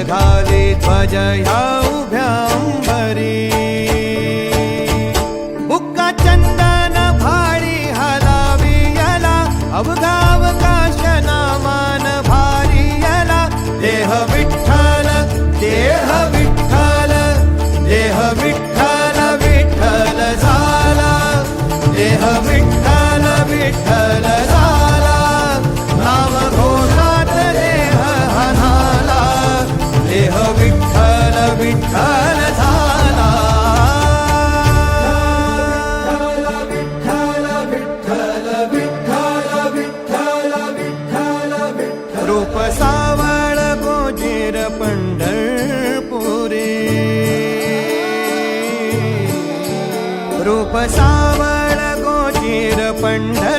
घाली ध्वज ह्या उभ्या अंबरी बुक्का चंदन भारी हलावी याला अवघावकाश नामान भारी याला देह विठ्ठल देह विठ्ठल देह विठ्ठल विठ्ठल झाला देह विठ्ठल विठ्ठल झाला नाम घोषात देह हनाला देह विठ्ठल विठ्ठल झाला विठ्ठल विठ्ठल विठ्ठल विठ्ठल विठ्ठल विठ्ठल रूप सावळ गोजीर पंढरपुरी रूप सावळ गोजीर पंढरपुरी